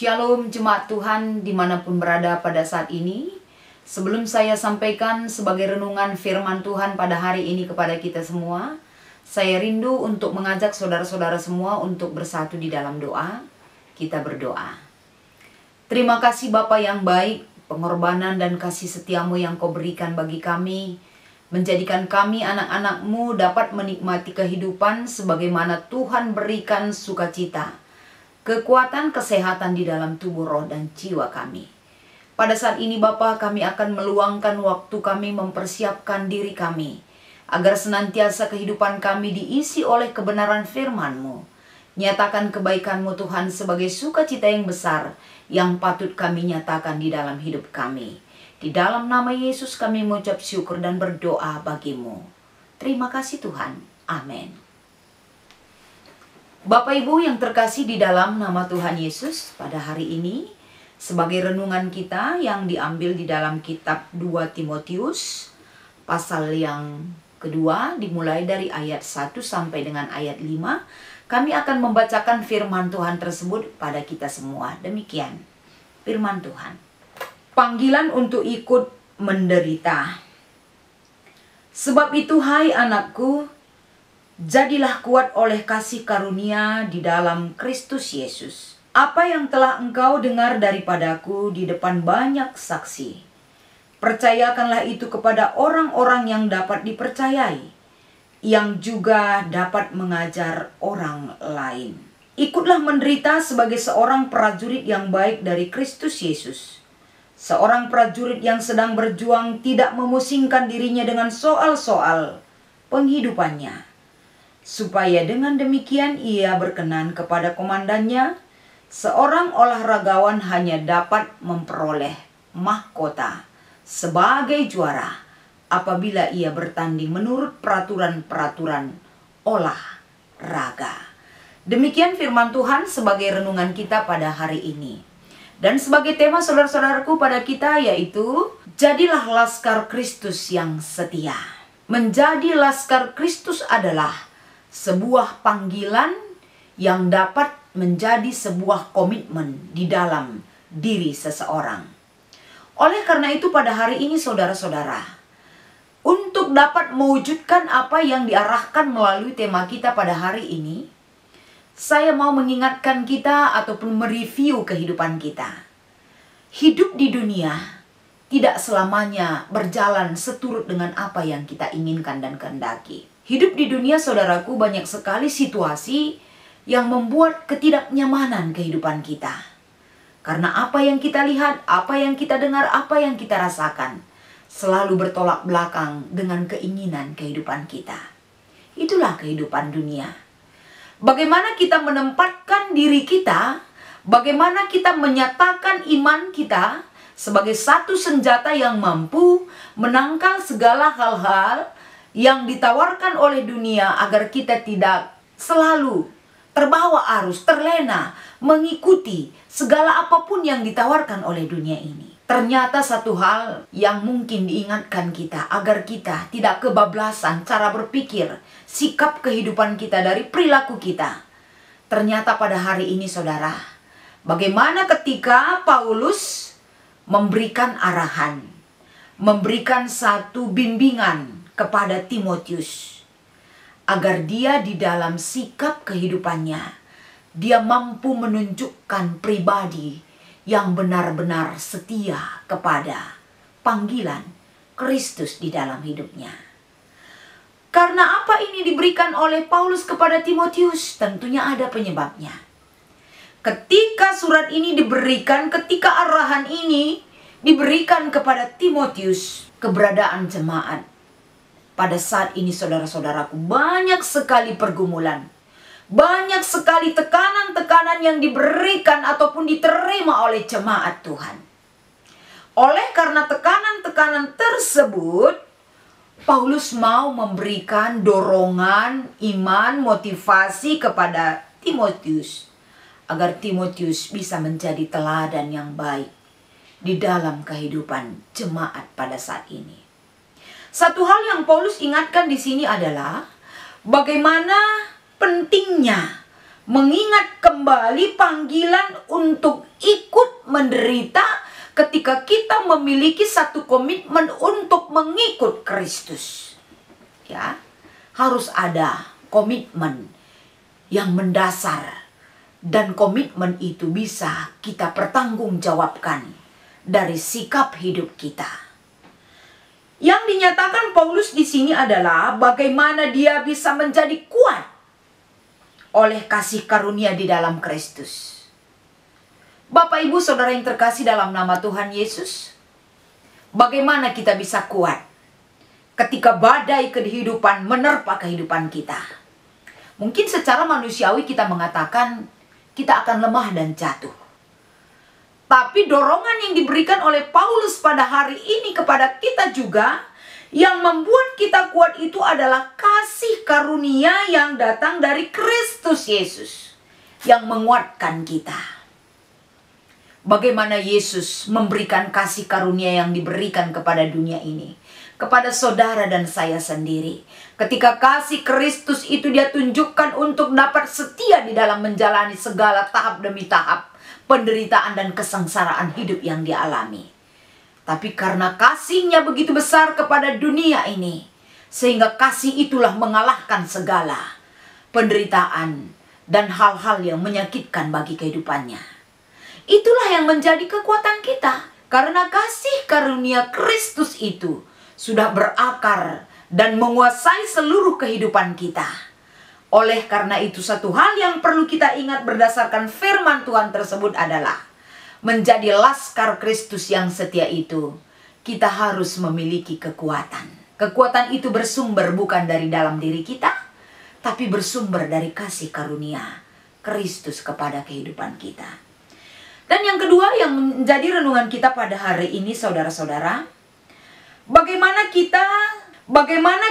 Shalom jemaat Tuhan dimanapun berada pada saat ini. Sebelum saya sampaikan sebagai renungan firman Tuhan pada hari ini kepada kita semua, saya rindu untuk mengajak saudara-saudara semua untuk bersatu di dalam doa. Kita berdoa. Terima kasih Bapa yang baik, pengorbanan dan kasih setiamu yang kau berikan bagi kami, menjadikan kami anak-anakmu dapat menikmati kehidupan sebagaimana Tuhan berikan sukacita, kekuatan, kesehatan di dalam tubuh, roh, dan jiwa kami. Pada saat ini Bapa, kami akan meluangkan waktu kami mempersiapkan diri kami, agar senantiasa kehidupan kami diisi oleh kebenaran firman-Mu. Nyatakan kebaikan-Mu Tuhan sebagai sukacita yang besar, yang patut kami nyatakan di dalam hidup kami. Di dalam nama Yesus kami mengucap syukur dan berdoa bagi-Mu. Terima kasih Tuhan. Amin. Bapak Ibu yang terkasih di dalam nama Tuhan Yesus, pada hari ini sebagai renungan kita yang diambil di dalam kitab 2 Timotius pasal yang kedua dimulai dari ayat 1 sampai dengan ayat 5, kami akan membacakan firman Tuhan tersebut pada kita semua. Demikian firman Tuhan. Panggilan untuk ikut menderita. Sebab itu hai anakku, jadilah kuat oleh kasih karunia di dalam Kristus Yesus. Apa yang telah engkau dengar daripadaku di depan banyak saksi, percayakanlah itu kepada orang-orang yang dapat dipercayai, yang juga dapat mengajar orang lain. Ikutlah menderita sebagai seorang prajurit yang baik dari Kristus Yesus. Seorang prajurit yang sedang berjuang tidak memusingkan dirinya dengan soal-soal penghidupannya, supaya dengan demikian ia berkenan kepada komandannya. Seorang olahragawan hanya dapat memperoleh mahkota sebagai juara apabila ia bertanding menurut peraturan-peraturan olahraga. Demikian firman Tuhan sebagai renungan kita pada hari ini. Dan sebagai tema saudara-saudaraku pada kita yaitu, jadilah laskar Kristus yang setia. Menjadi laskar Kristus adalah sebuah panggilan yang dapat menjadi sebuah komitmen di dalam diri seseorang. Oleh karena itu pada hari ini saudara-saudara, untuk dapat mewujudkan apa yang diarahkan melalui tema kita pada hari ini, saya mau mengingatkan kita ataupun mereview kehidupan kita. Hidup di dunia tidak selamanya berjalan seturut dengan apa yang kita inginkan dan kehendaki. Hidup di dunia saudaraku banyak sekali situasi yang membuat ketidaknyamanan kehidupan kita. Karena apa yang kita lihat, apa yang kita dengar, apa yang kita rasakan selalu bertolak belakang dengan keinginan kehidupan kita. Itulah kehidupan dunia. Bagaimana kita menempatkan diri kita, bagaimana kita menyatakan iman kita sebagai satu senjata yang mampu menangkal segala hal-hal yang ditawarkan oleh dunia agar kita tidak selalu terbawa arus, terlena, mengikuti segala apapun yang ditawarkan oleh dunia ini. Ternyata satu hal yang mungkin diingatkan kita agar kita tidak kebablasan cara berpikir, sikap kehidupan kita dari perilaku kita. Ternyata pada hari ini saudara, bagaimana ketika Paulus memberikan arahan, memberikan satu bimbingan kepada Timotius, agar dia di dalam sikap kehidupannya, dia mampu menunjukkan pribadi yang benar-benar setia kepada panggilan Kristus di dalam hidupnya. Karena apa ini diberikan oleh Paulus kepada Timotius? Tentunya ada penyebabnya. Ketika surat ini diberikan, ketika arahan ini diberikan kepada Timotius, keberadaan jemaat pada saat ini saudara-saudaraku banyak sekali pergumulan. Banyak sekali tekanan-tekanan yang diberikan ataupun diterima oleh jemaat Tuhan. Oleh karena tekanan-tekanan tersebut, Paulus mau memberikan dorongan, iman, motivasi kepada Timotius, agar Timotius bisa menjadi teladan yang baik di dalam kehidupan jemaat pada saat ini. Satu hal yang Paulus ingatkan di sini adalah bagaimana pentingnya mengingat kembali panggilan untuk ikut menderita ketika kita memiliki satu komitmen untuk mengikut Kristus. Ya, harus ada komitmen yang mendasar, dan komitmen itu bisa kita pertanggungjawabkan dari sikap hidup kita. Yang dinyatakan Paulus di sini adalah bagaimana dia bisa menjadi kuat oleh kasih karunia di dalam Kristus. Bapak, Ibu, Saudara yang terkasih dalam nama Tuhan Yesus, bagaimana kita bisa kuat ketika badai kehidupan menerpa kehidupan kita? Mungkin secara manusiawi kita mengatakan kita akan lemah dan jatuh. Tapi dorongan yang diberikan oleh Paulus pada hari ini kepada kita juga, yang membuat kita kuat itu adalah kasih karunia yang datang dari Kristus Yesus, yang menguatkan kita. Bagaimana Yesus memberikan kasih karunia yang diberikan kepada dunia ini, kepada saudara dan saya sendiri. Ketika kasih Kristus itu dia tunjukkan untuk dapat setia di dalam menjalani segala tahap demi tahap penderitaan dan kesengsaraan hidup yang dialami. Tapi karena kasihnya begitu besar kepada dunia ini, sehingga kasih itulah mengalahkan segala penderitaan dan hal-hal yang menyakitkan bagi kehidupannya. Itulah yang menjadi kekuatan kita. Karena kasih karunia Kristus itu sudah berakar dan menguasai seluruh kehidupan kita. Oleh karena itu, satu hal yang perlu kita ingat berdasarkan firman Tuhan tersebut adalah menjadi laskar Kristus yang setia itu, kita harus memiliki kekuatan. Kekuatan itu bersumber bukan dari dalam diri kita, tapi bersumber dari kasih karunia Kristus kepada kehidupan kita. Dan yang kedua yang menjadi renungan kita pada hari ini, saudara-saudara, bagaimana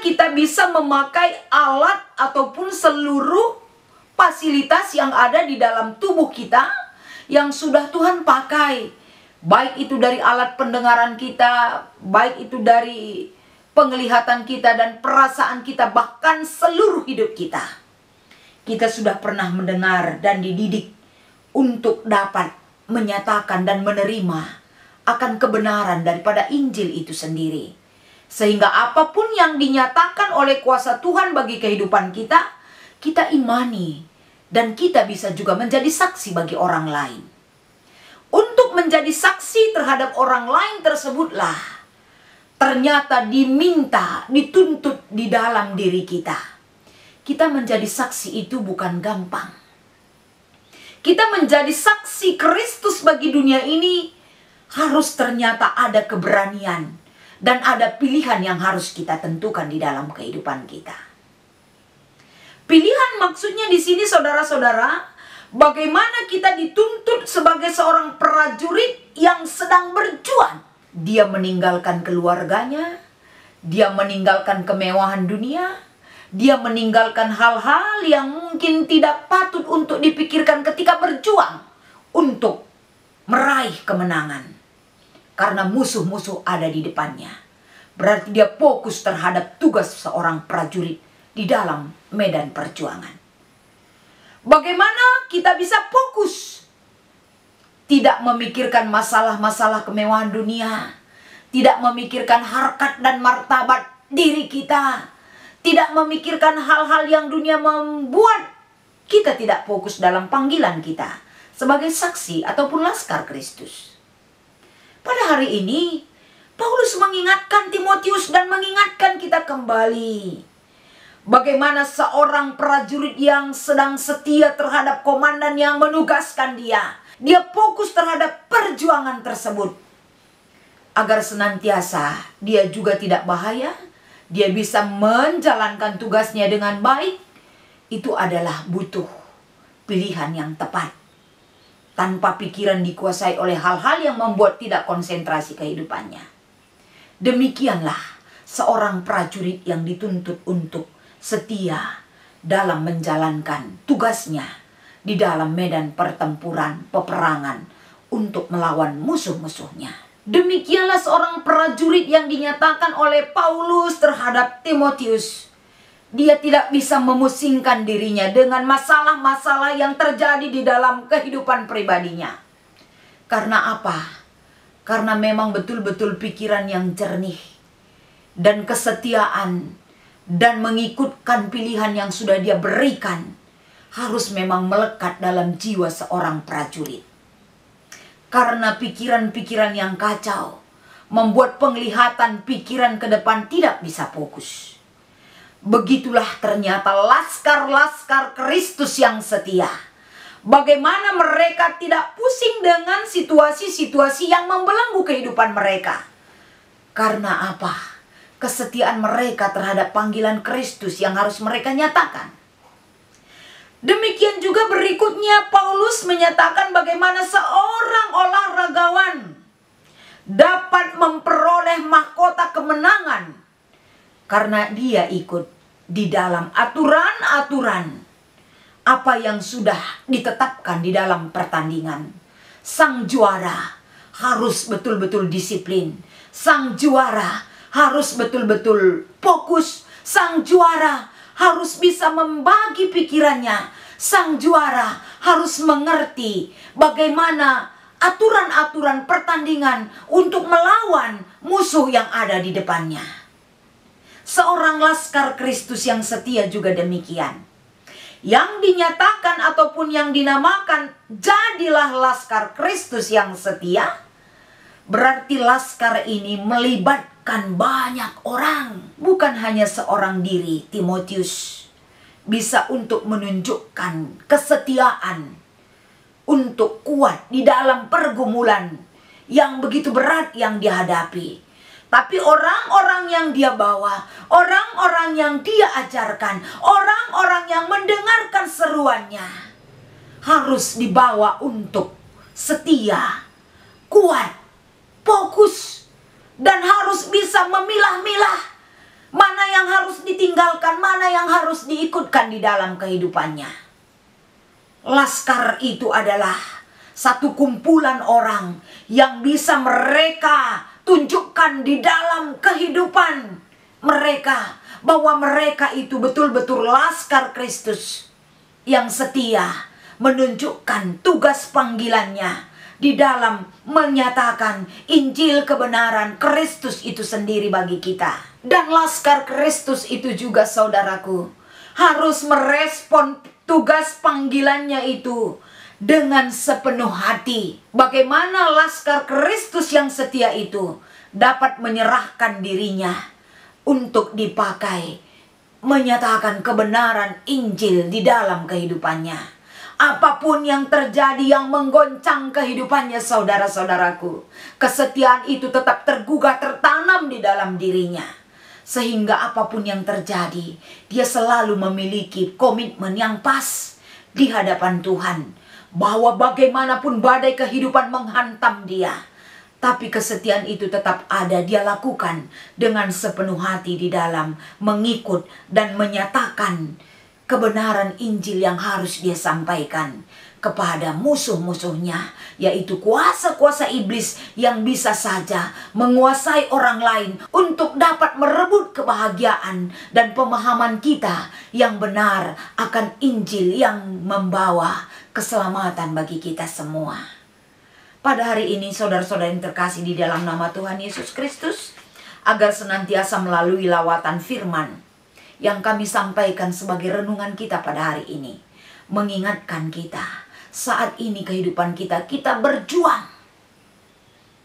kita bisa memakai alat ataupun seluruh fasilitas yang ada di dalam tubuh kita yang sudah Tuhan pakai. Baik itu dari alat pendengaran kita, baik itu dari penglihatan kita dan perasaan kita, bahkan seluruh hidup kita. Kita sudah pernah mendengar dan dididik untuk dapat menyatakan dan menerima akan kebenaran daripada Injil itu sendiri. Sehingga apapun yang dinyatakan oleh kuasa Tuhan bagi kehidupan kita, kita imani. Dan kita bisa juga menjadi saksi bagi orang lain. Untuk menjadi saksi terhadap orang lain tersebutlah ternyata diminta, dituntut di dalam diri kita. Kita menjadi saksi itu bukan gampang. Kita menjadi saksi Kristus bagi dunia ini harus ternyata ada keberanian dan ada pilihan yang harus kita tentukan di dalam kehidupan kita. Pilihan maksudnya di sini, saudara-saudara, bagaimana kita dituntut sebagai seorang prajurit yang sedang berjuang. Dia meninggalkan keluarganya, dia meninggalkan kemewahan dunia, dia meninggalkan hal-hal yang mungkin tidak patut untuk dipikirkan ketika berjuang untuk meraih kemenangan. Karena musuh-musuh ada di depannya. Berarti dia fokus terhadap tugas seorang prajurit di dalam medan perjuangan. Bagaimana kita bisa fokus? Tidak memikirkan masalah-masalah kemewahan dunia. Tidak memikirkan harkat dan martabat diri kita. Tidak memikirkan hal-hal yang dunia membuat kita tidak fokus dalam panggilan kita sebagai saksi ataupun laskar Kristus. Pada hari ini, Paulus mengingatkan Timotius dan mengingatkan kita kembali. Bagaimana seorang prajurit yang sedang setia terhadap komandan yang menugaskan dia. Dia fokus terhadap perjuangan tersebut. Agar senantiasa dia juga tidak bahaya. Dia bisa menjalankan tugasnya dengan baik. Itu adalah butuh pilihan yang tepat. Tanpa pikiran dikuasai oleh hal-hal yang membuat tidak konsentrasi kehidupannya. Demikianlah seorang prajurit yang dituntut untuk setia dalam menjalankan tugasnya di dalam medan pertempuran, peperangan untuk melawan musuh-musuhnya. Demikianlah seorang prajurit yang dinyatakan oleh Paulus terhadap Timotius. Dia tidak bisa memusingkan dirinya dengan masalah-masalah yang terjadi di dalam kehidupan pribadinya. Karena apa? Karena memang betul-betul pikiran yang jernih dan kesetiaan dan mengikutkan pilihan yang sudah dia berikan harus memang melekat dalam jiwa seorang prajurit. Karena pikiran-pikiran yang kacau membuat penglihatan pikiran ke depan tidak bisa fokus. Begitulah ternyata laskar-laskar Kristus yang setia. Bagaimana mereka tidak pusing dengan situasi-situasi yang membelenggu kehidupan mereka. Karena apa? Kesetiaan mereka terhadap panggilan Kristus yang harus mereka nyatakan. Demikian juga berikutnya Paulus menyatakan bagaimana seorang olahragawan dapat memperoleh mahkota kemenangan karena dia ikut di dalam aturan-aturan apa yang sudah ditetapkan di dalam pertandingan. Sang juara harus betul-betul disiplin. Sang juara harus betul-betul fokus. Sang juara harus bisa membagi pikirannya. Sang juara harus mengerti bagaimana aturan-aturan pertandingan untuk melawan musuh yang ada di depannya. Seorang laskar Kristus yang setia juga demikian. Yang dinyatakan ataupun yang dinamakan jadilah laskar Kristus yang setia, berarti laskar ini melibatkan banyak orang. Bukan hanya seorang diri, Timotius bisa untuk menunjukkan kesetiaan untuk kuat di dalam pergumulan yang begitu berat yang dihadapi. Tapi orang-orang yang dia bawa, orang-orang yang dia ajarkan, orang-orang yang mendengarkan seruannya harus dibawa untuk setia, kuat, fokus, dan harus bisa memilah-milah mana yang harus ditinggalkan, mana yang harus diikutkan di dalam kehidupannya. Laskar itu adalah satu kumpulan orang yang bisa mereka tunjukkan di dalam kehidupan mereka bahwa mereka itu betul-betul laskar Kristus yang setia, menunjukkan tugas panggilannya di dalam menyatakan Injil kebenaran Kristus itu sendiri bagi kita. Dan laskar Kristus itu juga, saudaraku, harus merespon tugas panggilannya itu dengan sepenuh hati. Bagaimana laskar Kristus yang setia itu dapat menyerahkan dirinya untuk dipakai menyatakan kebenaran Injil di dalam kehidupannya. Apapun yang terjadi yang menggoncang kehidupannya, saudara-saudaraku, kesetiaan itu tetap tergugah, tertanam di dalam dirinya. Sehingga apapun yang terjadi, dia selalu memiliki komitmen yang pas di hadapan Tuhan. Bahwa bagaimanapun badai kehidupan menghantam dia, tapi kesetiaan itu tetap ada, dia lakukan dengan sepenuh hati di dalam mengikut dan menyatakan kebenaran Injil yang harus dia sampaikan kepada musuh-musuhnya, yaitu kuasa-kuasa iblis yang bisa saja menguasai orang lain untuk dapat merebut kebahagiaan dan pemahaman kita yang benar akan Injil yang membawa keselamatan bagi kita semua. Pada hari ini, saudara-saudara yang terkasih di dalam nama Tuhan Yesus Kristus, agar senantiasa melalui lawatan firman yang kami sampaikan sebagai renungan kita pada hari ini, mengingatkan kita, saat ini kehidupan kita berjuang.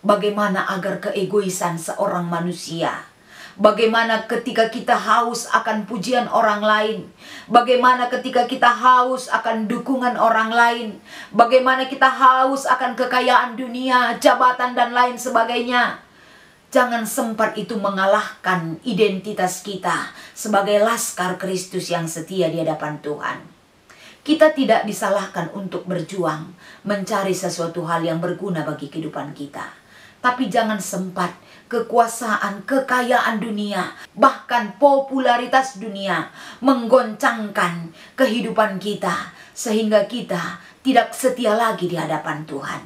Bagaimana agar keegoisan seorang manusia, bagaimana ketika kita haus akan pujian orang lain, bagaimana ketika kita haus akan dukungan orang lain, bagaimana kita haus akan kekayaan dunia, jabatan dan lain sebagainya. Jangan sempat itu mengalahkan identitas kita sebagai laskar Kristus yang setia di hadapan Tuhan. Kita tidak disalahkan untuk berjuang, mencari sesuatu hal yang berguna bagi kehidupan kita. Tapi jangan sempat kekuasaan, kekayaan dunia, bahkan popularitas dunia menggoncangkan kehidupan kita, sehingga kita tidak setia lagi di hadapan Tuhan.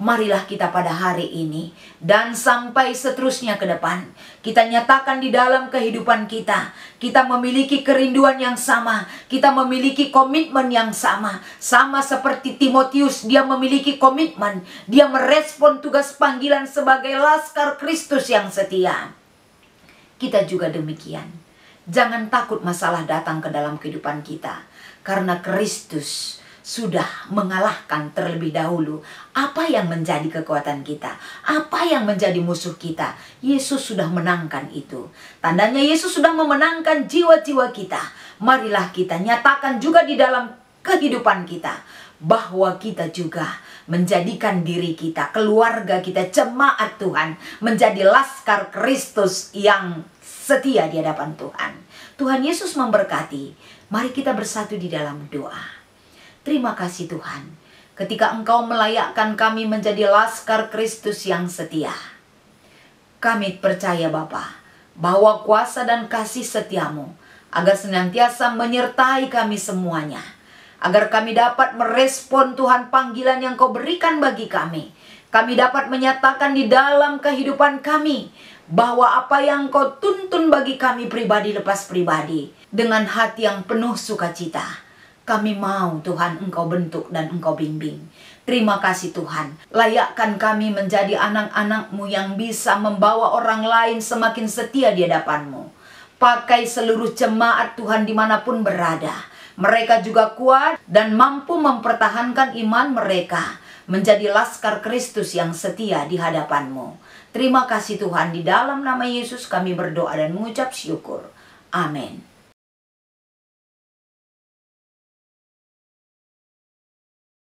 Marilah kita pada hari ini dan sampai seterusnya ke depan, kita nyatakan di dalam kehidupan kita, kita memiliki kerinduan yang sama, kita memiliki komitmen yang sama. Sama seperti Timotius, dia memiliki komitmen, dia merespon tugas panggilan sebagai laskar Kristus yang setia. Kita juga demikian. Jangan takut masalah datang ke dalam kehidupan kita, karena Kristus sudah mengalahkan terlebih dahulu apa yang menjadi kekuatan kita, apa yang menjadi musuh kita. Yesus sudah menangkan itu. Tandanya Yesus sudah memenangkan jiwa-jiwa kita. Marilah kita nyatakan juga di dalam kehidupan kita bahwa kita juga menjadikan diri kita, keluarga kita, jemaat Tuhan, menjadi laskar Kristus yang setia di hadapan Tuhan. Tuhan Yesus memberkati. Mari kita bersatu di dalam doa. Terima kasih Tuhan, ketika Engkau melayakkan kami menjadi laskar Kristus yang setia. Kami percaya Bapa, bahwa kuasa dan kasih setiamu agar senantiasa menyertai kami semuanya, agar kami dapat merespon Tuhan panggilan yang Kau berikan bagi kami. Kami dapat menyatakan di dalam kehidupan kami bahwa apa yang Kau tuntun bagi kami pribadi lepas pribadi, dengan hati yang penuh sukacita, kami mau Tuhan Engkau bentuk dan Engkau bimbing. Terima kasih Tuhan. Layakkan kami menjadi anak-anak-Mu yang bisa membawa orang lain semakin setia di hadapan-Mu. Pakai seluruh jemaat Tuhan dimanapun berada. Mereka juga kuat dan mampu mempertahankan iman mereka, menjadi laskar Kristus yang setia di hadapan-Mu. Terima kasih Tuhan. Di dalam nama Yesus kami berdoa dan mengucap syukur. Amin.